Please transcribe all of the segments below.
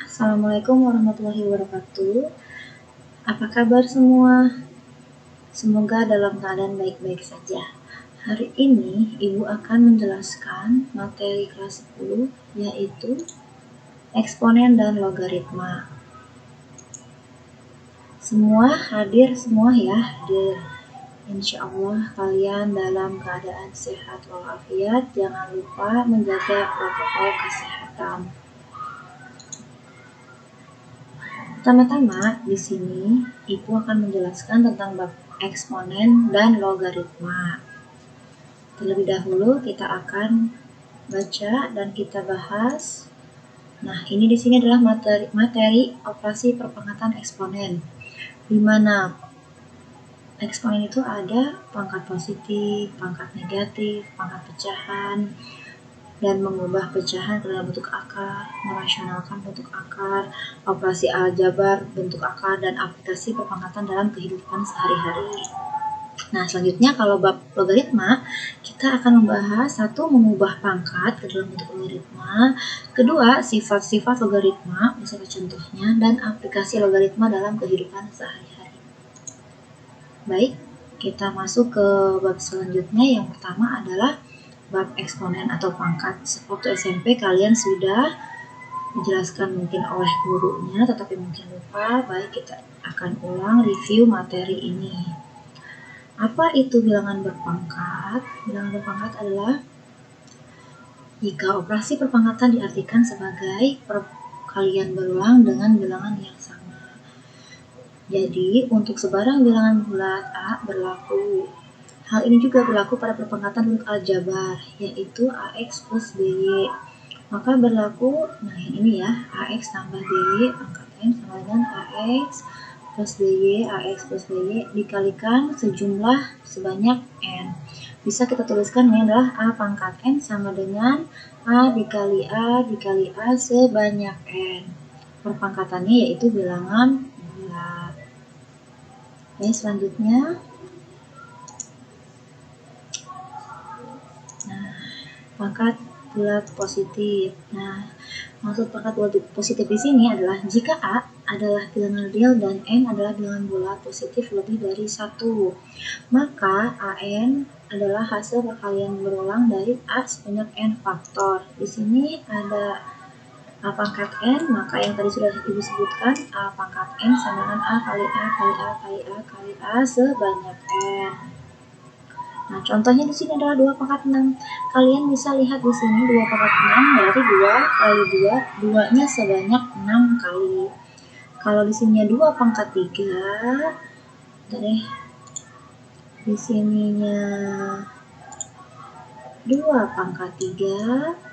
Assalamualaikum warahmatullahi wabarakatuh. Apa kabar semua? Semoga dalam keadaan baik-baik saja. Hari ini Ibu akan menjelaskan materi kelas 10 yaitu eksponen dan logaritma. Semua hadir semua ya, hadir. Insya Allah kalian dalam keadaan sehat walafiat. Jangan lupa menjaga protokol kesehatan. Pertama-tama di sini Ibu akan menjelaskan tentang bab eksponen dan logaritma. Terlebih dahulu kita akan baca dan kita bahas. Nah, ini di sini adalah materi operasi perpangkatan eksponen, di mana eksponen itu ada pangkat positif, pangkat negatif, pangkat pecahan, dan mengubah pecahan ke dalam bentuk akar, merasionalkan bentuk akar, operasi aljabar bentuk akar, dan aplikasi perpangkatan dalam kehidupan sehari-hari. Nah, selanjutnya kalau bab logaritma, kita akan membahas satu, mengubah pangkat ke dalam bentuk logaritma, kedua, sifat-sifat logaritma, beserta contohnya, dan aplikasi logaritma dalam kehidupan sehari-hari. Baik, kita masuk ke bab selanjutnya. Yang pertama adalah bab eksponen atau pangkat. Waktu SMP kalian sudah dijelaskan mungkin oleh gurunya, tetapi mungkin lupa. Baik, kita akan ulang review materi ini. Apa itu bilangan berpangkat? Bilangan berpangkat adalah jika operasi perpangkatan diartikan sebagai perkalian berulang dengan bilangan yang sama. Jadi, untuk sebarang bilangan bulat A berlaku. Hal ini juga berlaku pada perpangkatan bentuk aljabar, yaitu AX plus BY. Maka berlaku, nah yang ini ya, AX tambah BY pangkat N sama dengan AX plus BY, AX plus BY dikalikan sejumlah sebanyak N. Bisa kita tuliskan ini adalah A pangkat N sama dengan A dikali A dikali A sebanyak N. Perpangkatannya yaitu bilangan bulat. Oke, selanjutnya. Nah, pangkat bulat positif. Nah, maksud pangkat bulat positif di sini adalah jika A adalah bilangan real dan N adalah bilangan bulat positif lebih dari 1, maka AN adalah hasil perkalian berulang dari A sebanyak N faktor. Di sini ada A pangkat N, maka yang tadi sudah Ibu sebutkan, A pangkat N sama dengan A kali A kali A kali A kali A sebanyak N. Nah, contohnya di sini adalah 2 pangkat 6. Kalian bisa lihat di sini 2 pangkat 6 berarti 2 kali 2, 2-nya sebanyak 6 kali. Kalau di sininya 2 pangkat 3, deh. Di sininya 2 pangkat 3,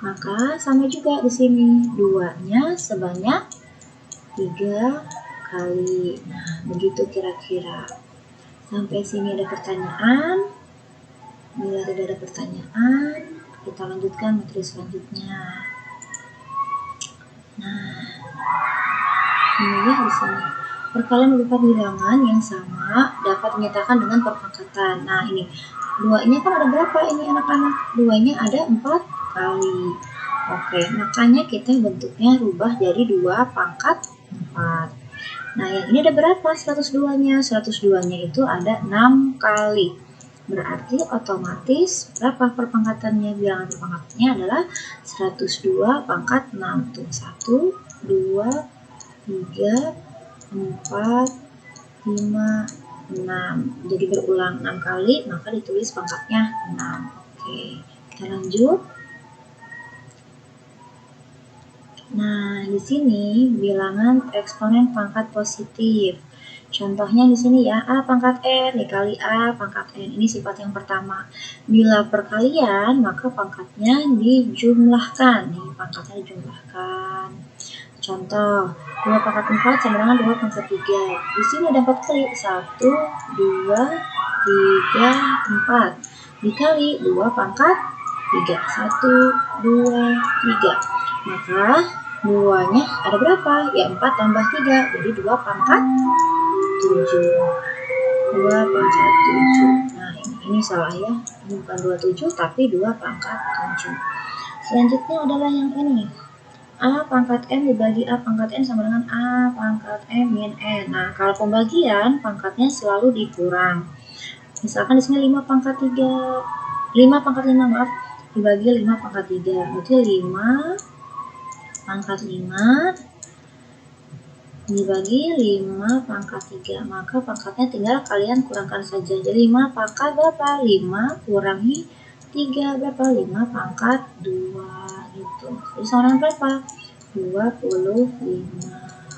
maka sama juga di sini 2-nya sebanyak 3 kali. Nah, begitu kira-kira. Sampai sini ada pertanyaan? Bila tidak ada pertanyaan, kita lanjutkan materi selanjutnya. Nah, ini ya di sini. Perkalian berupa bilangan yang sama dapat dinyatakan dengan perpangkatan. Nah, ini 2-nya kan ada berapa ini anak-anak? 2-nya ada 4 kali. Oke, makanya kita bentuknya rubah jadi 2 pangkat 4. Nah, yang ini ada berapa 102-nya? 102-nya itu ada 6 kali. Berarti otomatis berapa perpangkatannya? Bilangan perpangkatannya adalah 102 pangkat 6. Tuh, 1, 2, 3, 4, 5, 6. Jadi berulang 6 kali, maka ditulis pangkatnya 6. Oke, kita lanjut. Nah, di sini bilangan eksponen pangkat positif. Contohnya di sini ya, A pangkat N dikali A pangkat N. Ini sifat yang pertama. Bila perkalian, maka pangkatnya dijumlahkan. Nih, pangkatnya dijumlahkan. Contoh, 2 pangkat 4 sama dengan 2 pangkat 3. Di sini ada 4 kali. 1, 2, 3, 4. Dikali 2 pangkat 3. 1, 2, 3. Maka 2-nya ada berapa? Ya 4 tambah 3. Jadi 2 pangkat 7. 2 pangkat 7. Nah ini salah ya, ini bukan 27 tapi 2 pangkat 7. Selanjutnya adalah yang ini, A pangkat M dibagi A pangkat N sama dengan A pangkat M min N. Nah kalau pembagian pangkatnya selalu dikurang. Misalkan di sini 5 pangkat 5 maaf, dibagi 5 pangkat 3, berarti 5 pangkat 5 dibagi 5 pangkat 3, maka pangkatnya tinggal kalian kurangkan saja. Jadi 5 pangkat berapa? 5 kurangi 3 berapa? 5 pangkat 2 gitu. Jadi sama dengan berapa? 25.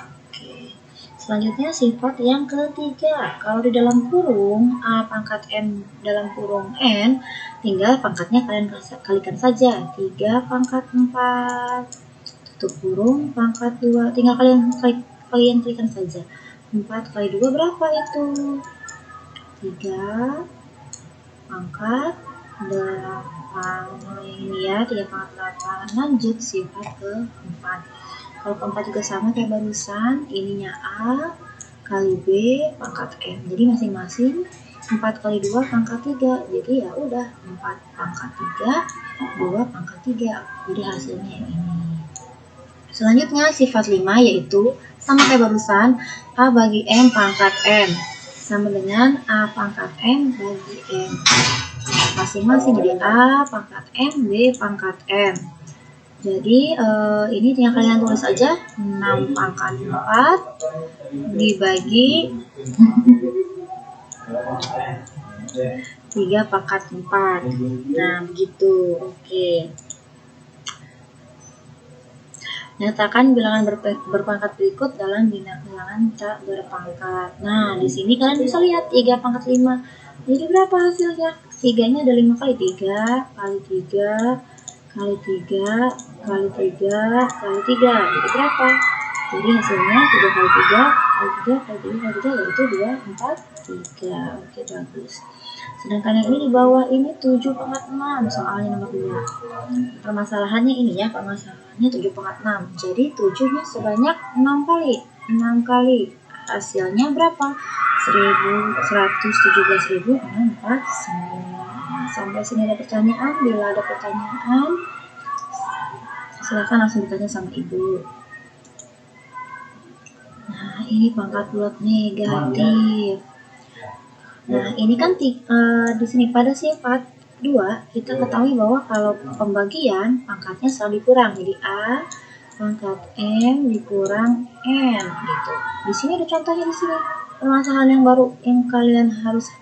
Oke. Selanjutnya sifat yang ketiga. Kalau di dalam kurung A pangkat M dalam kurung N, tinggal pangkatnya kalian kalikan saja. 3 pangkat 4 tutup kurung pangkat 2, tinggal kalian kalikan saja. 4 kali 2 berapa itu? 3 pangkat 8. Nah ini ya, 3 pangkat 8. Lanjut sifat keempat. Kalau keempat juga sama kayak barusan, ininya A kali B pangkat M. Jadi masing-masing 4 kali 2 pangkat 3. Jadi ya udah 4 pangkat 3, 2 pangkat 3. Jadi hasilnya yang ini. Selanjutnya sifat 5 yaitu sama kayak barusan, A bagi M pangkat M sama dengan A pangkat M bagi M. Masing-masing jadi A pangkat M, B pangkat M. Jadi ini tinggal kalian tulis aja 6 pangkat 4 dibagi 3 pangkat 4. Nah begitu. Oke. Nyatakan bilangan berpangkat berikut dalam bilangan tak berpangkat. Nah, di sini kalian bisa lihat 3 pangkat 5. Jadi berapa hasilnya? 3-nya ada 5 kali 3, kali 3, kali 3, kali 3, kali 3. Jadi berapa? Jadi hasilnya 3 kali 3, kali 3, kali 3, kali 3, yaitu 2, 4, 3. Oke, bagus. Sedangkan yang ini di bawah ini 7 pangkat 6, soalnya nomor 2. Permasalahannya ini ya, permasalahannya 7 pangkat 6. Jadi 7-nya sebanyak 6 kali. 6 kali. Hasilnya berapa? 117.649. Nah, sampai sini ada pertanyaan. Bila ada pertanyaan, silakan langsung ditanya sama ibu. Nah, ini pangkat bulat negatif. Nah, ini kan di sini pada sifat 2 kita ketahui bahwa kalau pembagian pangkatnya selalu dikurang. Jadi A pangkat M dikurang N gitu. Di sini ada contohnya di sini. Permasalahan yang baru yang kalian harus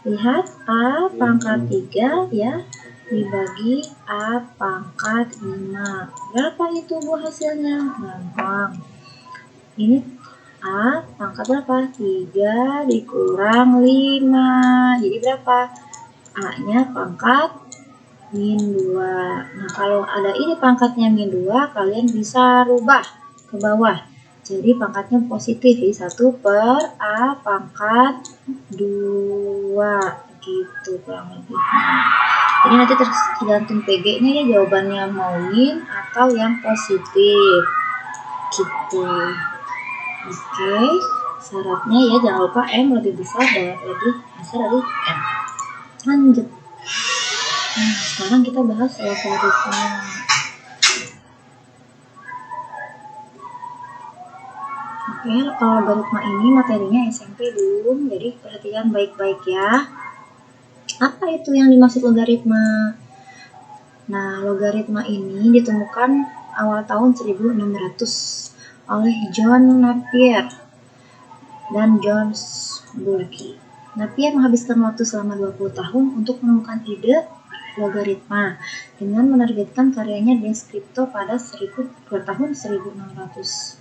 lihat, A pangkat 3 ya dibagi A pangkat 5. Berapa itu Bu hasilnya? Gampang. Ini A pangkat berapa? 3 dikurang 5. Jadi berapa? A-nya pangkat min 2. Nah, kalau ada ini pangkatnya min 2, kalian bisa rubah ke bawah. Jadi pangkatnya positif. Jadi 1 per A pangkat 2. Gitu kurang lebih. Jadi nanti tergantung PG-nya ya, jawabannya mau min atau yang positif. Gitu. Oke, syaratnya ya jangan lupa M lebih besar dan lebih besar dari N. Lanjut. Nah, sekarang kita bahas logaritma. Oke, kalau logaritma ini materinya SMP belum, jadi perhatikan baik-baik ya. Apa itu yang dimaksud logaritma? Nah, logaritma ini ditemukan awal tahun 1600 oleh John Napier dan John Bulke. Napier menghabiskan waktu selama 20 tahun untuk menemukan ide logaritma dengan menerbitkan karyanya Descripto pada tahun 1614.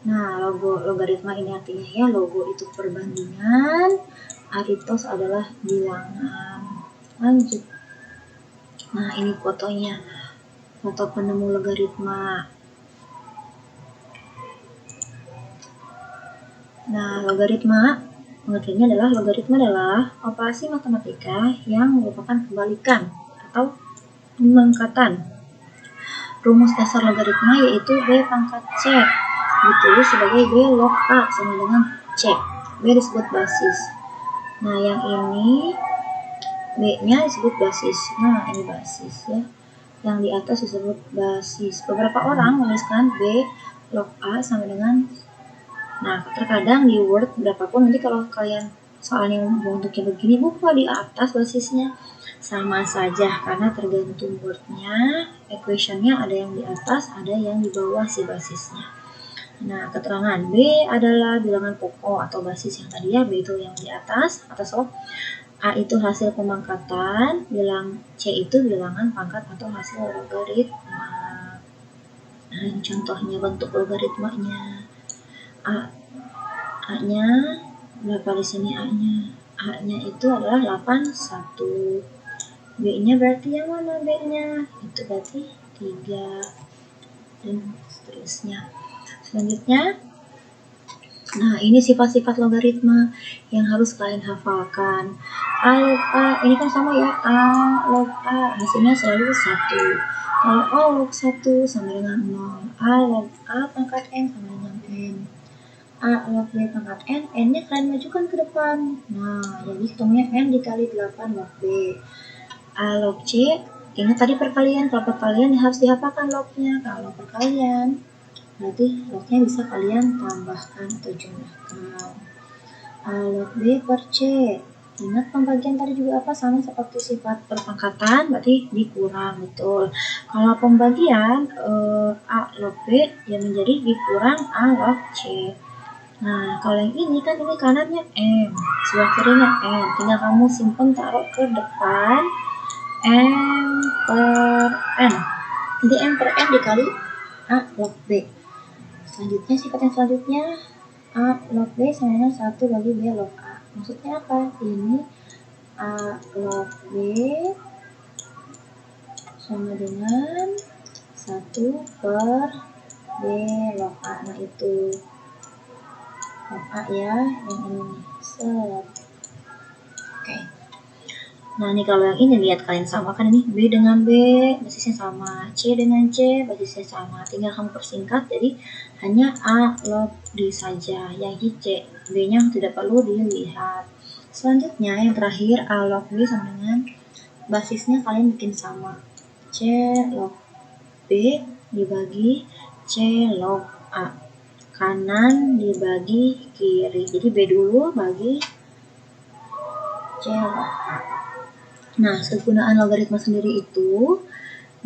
Nah, logaritma ini artinya ya, logo itu perbandingan, aritos adalah bilangan. Lanjut. Nah, ini fotonya. Foto penemu logaritma. Nah, logaritma pengertiannya adalah logaritma adalah operasi matematika yang merupakan kebalikan atau pemangkatan. Rumus dasar logaritma yaitu B pangkat C ditulis sebagai B log A sama dengan C. B disebut basis. Nah, yang ini B-nya disebut basis. Nah, ini basis ya. Yang di atas disebut basis. Beberapa orang menuliskan B log A sama dengan, nah, terkadang di Word berapapun nanti kalau kalian soalnya bentuknya begini, buka di atas basisnya. Sama saja karena tergantung Word-nya, equation-nya ada yang di atas, ada yang di bawah si basisnya. Nah, keterangan B adalah bilangan pokok atau basis yang tadi ya, B itu yang di atas, atau A itu hasil pemangkatan, bilang C itu bilangan pangkat atau hasil logaritma. Nah, ini contohnya bentuk logaritmanya. A-nya berapa di sini A-nya? A-nya itu adalah 81. B-nya berarti yang mana B-nya? Itu berarti 3 dan seterusnya. Selanjutnya, nah ini sifat-sifat logaritma yang harus kalian hafalkan. A log A, ini kan sama ya, A log A hasilnya selalu 1. Kalau A log 1 sama dengan 0, A log A pangkat N sama dengan N. A log B pangkat N, N-nya kalian majukan ke depan. Nah, jadi hitungnya N dikali 8 log B. A log C, ingat tadi perkalian. Kalau perkalian harus dihafalkan lognya. Kalau perkalian, berarti lognya bisa kalian tambahkan atau jumlahkan. A log B per C, ingat pembagian tadi juga apa? Sama seperti sifat perpangkatan, berarti dikurang, betul. Kalau pembagian A log B yang menjadi dikurang A log C. Nah, kalau yang ini kan ini kanannya M, sebelah kirinya N. Tinggal kamu simpen taruh ke depan M per N. Jadi M per N dikali A log B. Selanjutnya sifat yang selanjutnya A log B sama dengan 1 bagi B log A. Maksudnya apa? Ini A log B sama dengan 1 per B log A. Nah, itu log A ya, yang ini nih. Set. Oke. Nah, ini kalau yang ini lihat kalian samakan ini B dengan B, basisnya sama, C dengan C, basisnya sama. Tinggal kamu persingkat, jadi hanya A log D saja. Yang ini C, B-nya tidak perlu dilihat. Selanjutnya yang terakhir A log B sama dengan basisnya kalian bikin sama. C log B dibagi C log A. Kanan dibagi kiri. Jadi B dulu bagi C log A. Nah, kegunaan logaritma sendiri itu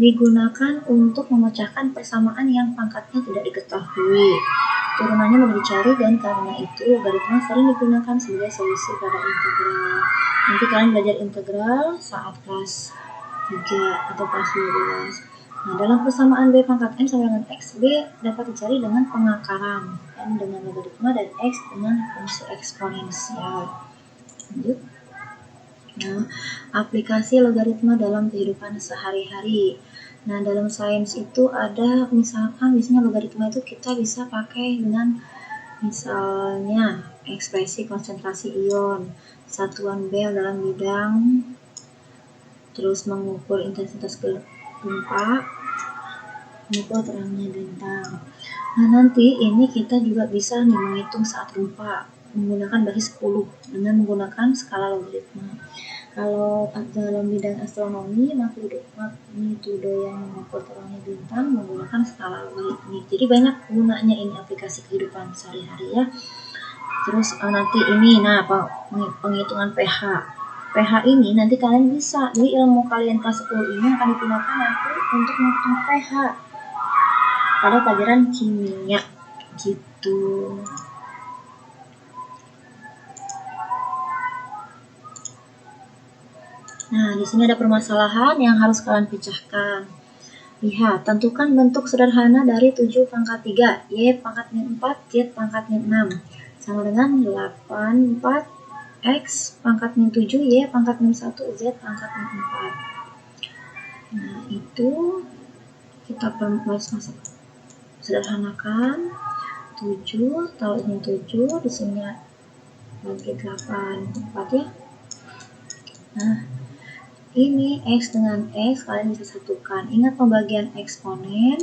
digunakan untuk memecahkan persamaan yang pangkatnya tidak diketahui. Turunannya mudah dicari dan karena itu logaritma sering digunakan sebagai solusi pada integral. Nanti kalian belajar integral saat kelas 3 atau kelas 12. Nah, dalam persamaan B pangkat N sama dengan X, B dapat dicari dengan pengakaran, N dengan logaritma dan X dengan fungsi eksponensial. Lanjut. Nah, aplikasi logaritma dalam kehidupan sehari-hari. Nah, dalam sains itu ada misalkan biasanya logaritma itu kita bisa pakai dengan misalnya ekspresi konsentrasi ion, satuan Bell dalam bidang, terus mengukur intensitas gempa, mengukur terangnya bintang. Nah, nanti ini kita juga bisa nih menghitung saat gempa menggunakan basis 10 dengan menggunakan skala logaritma. Kalau dalam bidang astronomi, magnitudo yang mengukur terangnya bintang menggunakan skala logaritmik. Jadi banyak gunanya ini aplikasi kehidupan sehari-hari ya. Terus nanti ini, nah penghitungan pH. pH ini nanti kalian bisa, jadi ilmu kalian kelas 10 ini akan digunakan nanti untuk menghitung pH pada pelajaran kimia gitu. Nah, di sini ada permasalahan yang harus kalian pecahkan. Lihat, tentukan bentuk sederhana dari 7 pangkat 3, Y pangkat min 4, Z pangkat min 6, sama dengan 8, 4, X pangkat min 7, Y pangkat min 1, Z pangkat min 4. Nah, itu kita harus sederhanakan. 7, tahu ini 7, di sini bagi 8, 4 ya. Nah, ini X dengan X kalian bisa satukan. Ingat pembagian eksponen,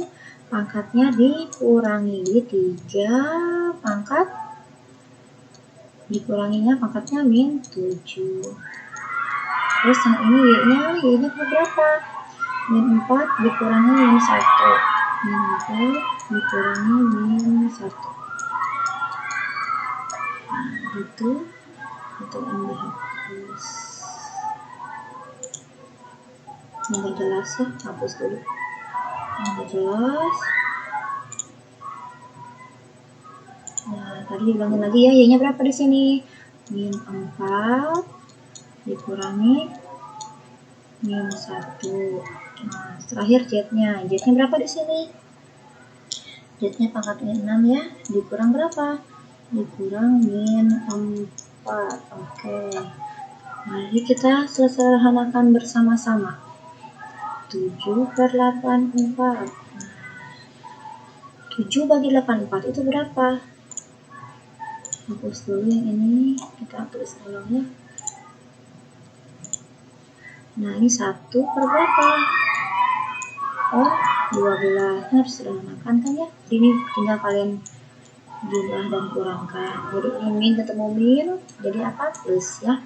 pangkatnya dikurangi, jadi 3 pangkat dikuranginya pangkatnya min 7. Terus yang ini y-nya berapa? Min 4 dikurangi min 1. Min 4 dikurangi min 1. Nah, gitu. Untuk ini dihapus. Nggak jelas ya, hapus dulu. Nggak jelas. Nah, tadi dibilangin lagi ya, y-nya berapa di sini? Min 4 dikurangi min 1. Nah, terakhir z-nya. Z-nya berapa di sini? Z-nya pangkatnya 6 ya. Dikurang berapa? Dikurang min 4. Oke. Mari kita sederhanakan bersama-sama. 7/84. 7 bagi 84 itu berapa? Hapus dulu yang ini, kita tulis ulang ya. Nah, ini 1 per berapa? Oh, 12. Harus sederhanakan kan ya? Ini tinggal kalian jumlah dan kurangkan. Jadi ini min ketemu min, jadi apa? Plus ya.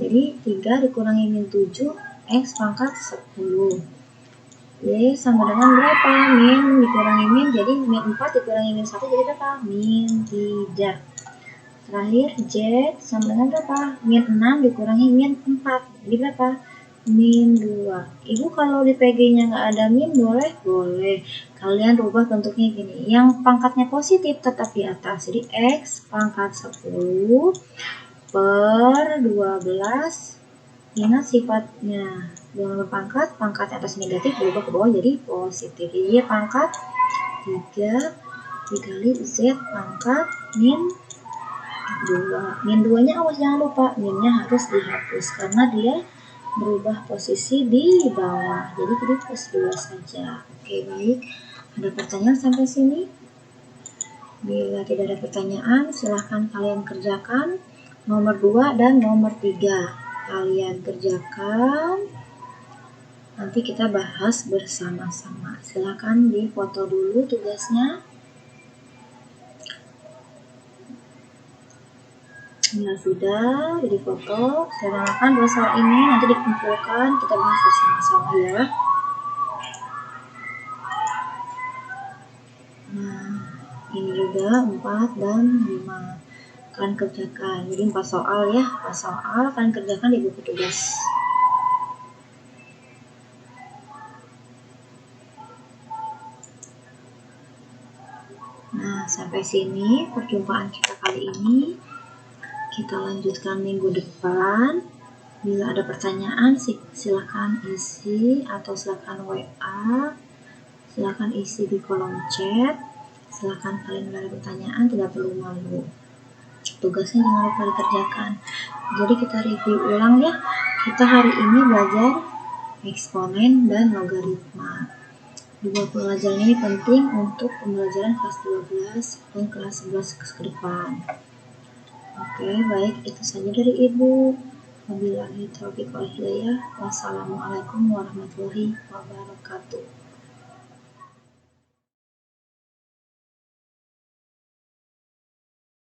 Jadi 3 dikurangi min 7, X pangkat 10. Y sama dengan berapa? Min dikurangi min, jadi min 4 dikurangi min 1 jadi berapa? Min 3. Terakhir Z sama dengan berapa? Min 6 dikurangi min 4, jadi berapa? Min 2. Ibu kalau di PG-nya nggak ada min boleh? Boleh. Kalian rubah bentuknya gini. Yang pangkatnya positif tetap di atas. Jadi X pangkat 10 per 12. Ingat sifatnya. Dengan berpangkat, pangkat atas negatif berubah ke bawah jadi positif. Jadi pangkat 3 dikali Z pangkat min 2. Min 2-nya awas jangan lupa. Minnya harus dihapus karena dia berubah posisi di bawah, jadi kita plus 2 saja. Oke, baik. Ada pertanyaan sampai sini? Bila tidak ada pertanyaan, silahkan kalian kerjakan nomor 2 dan nomor 3. Kalian kerjakan, nanti kita bahas bersama-sama. Silahkan difoto dulu tugasnya. Nah, sudah jadi foto. Silahkan dua soal ini nanti dikumpulkan, kita bahas bersama-sama ya. Nah, ini juga 4 dan 5. Kalian kerjakan. Jadi 4 soal ya. 4 soal kalian kerjakan di buku tugas. Nah, sampai sini perjumpaan kita kali ini. Kita lanjutkan minggu depan. Bila ada pertanyaan, silahkan isi atau silahkan WA. Silahkan isi di kolom chat. Silahkan kalian ada pertanyaan, tidak perlu malu. Tugasnya jangan lupa dikerjakan. Jadi kita review ulang ya. Kita hari ini belajar eksponen dan logaritma. Dua pelajaran ini penting untuk pembelajaran kelas 12 dan kelas 11 ke depan. Oke, baik, itu saja dari Ibu. Wabillahi taufiq wal hidayah. Wassalamualaikum warahmatullahi wabarakatuh.